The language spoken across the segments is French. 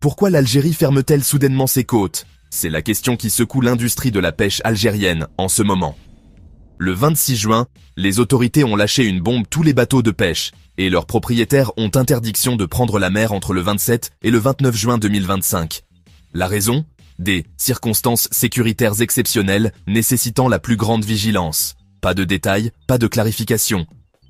Pourquoi l'Algérie ferme-t-elle soudainement ses côtes? C'est la question qui secoue l'industrie de la pêche algérienne en ce moment. Le 26 juin, les autorités ont lâché une bombe tous les bateaux de pêche, et leurs propriétaires ont interdiction de prendre la mer entre le 27 et le 29 juin 2025. La raison? Des circonstances sécuritaires exceptionnelles nécessitant la plus grande vigilance. Pas de détails, pas de clarification.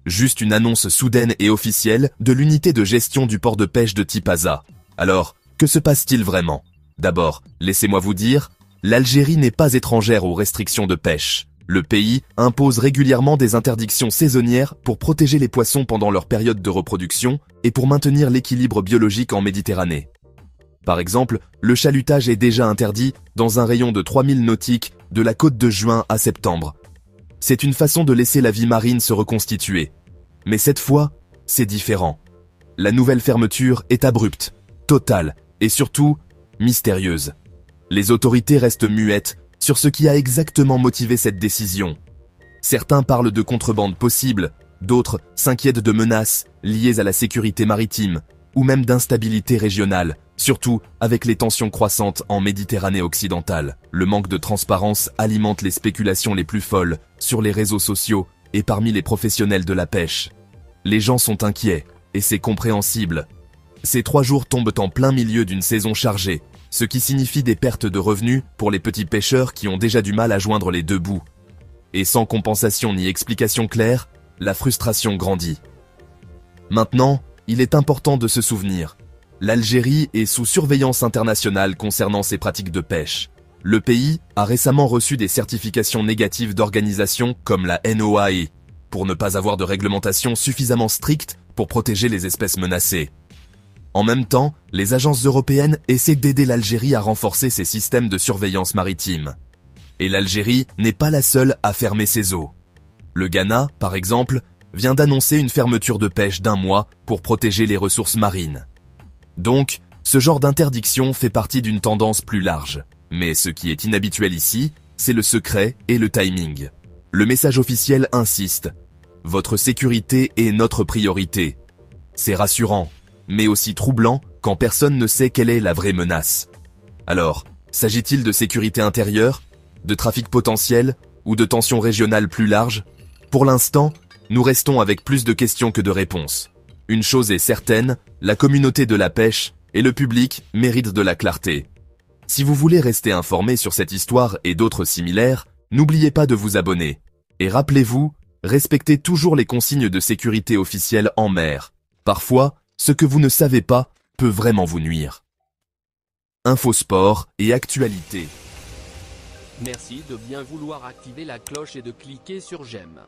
Juste une annonce soudaine et officielle de l'unité de gestion du port de pêche de Tipaza. Alors, que se passe-t-il vraiment? D'abord, laissez-moi vous dire, l'Algérie n'est pas étrangère aux restrictions de pêche. Le pays impose régulièrement des interdictions saisonnières pour protéger les poissons pendant leur période de reproduction et pour maintenir l'équilibre biologique en Méditerranée. Par exemple, le chalutage est déjà interdit dans un rayon de 3000 nautiques de la côte de juin à septembre. C'est une façon de laisser la vie marine se reconstituer. Mais cette fois, c'est différent. La nouvelle fermeture est abrupte, totale et surtout mystérieuse. Les autorités restent muettes sur ce qui a exactement motivé cette décision. Certains parlent de contrebande possible, d'autres s'inquiètent de menaces liées à la sécurité maritime ou même d'instabilité régionale, surtout avec les tensions croissantes en Méditerranée occidentale. Le manque de transparence alimente les spéculations les plus folles sur les réseaux sociaux et parmi les professionnels de la pêche. Les gens sont inquiets, et c'est compréhensible. Ces 3 jours tombent en plein milieu d'une saison chargée, ce qui signifie des pertes de revenus pour les petits pêcheurs qui ont déjà du mal à joindre les deux bouts. Et sans compensation ni explication claire, la frustration grandit. Maintenant, il est important de se souvenir. L'Algérie est sous surveillance internationale concernant ses pratiques de pêche. Le pays a récemment reçu des certifications négatives d'organisations comme la NOAE, pour ne pas avoir de réglementation suffisamment stricte pour protéger les espèces menacées. En même temps, les agences européennes essaient d'aider l'Algérie à renforcer ses systèmes de surveillance maritime. Et l'Algérie n'est pas la seule à fermer ses eaux. Le Ghana, par exemple, vient d'annoncer une fermeture de pêche d'1 mois pour protéger les ressources marines. Donc, ce genre d'interdiction fait partie d'une tendance plus large. Mais ce qui est inhabituel ici, c'est le secret et le timing. Le message officiel insiste. Votre sécurité est notre priorité. C'est rassurant, mais aussi troublant quand personne ne sait quelle est la vraie menace. Alors, s'agit-il de sécurité intérieure, de trafic potentiel ou de tensions régionales plus larges? Pour l'instant, nous restons avec plus de questions que de réponses. Une chose est certaine, la communauté de la pêche et le public méritent de la clarté. Si vous voulez rester informé sur cette histoire et d'autres similaires, n'oubliez pas de vous abonner. Et rappelez-vous, respectez toujours les consignes de sécurité officielles en mer. Parfois, ce que vous ne savez pas peut vraiment vous nuire. Infosport et actualité. Merci de bien vouloir activer la cloche et de cliquer sur j'aime.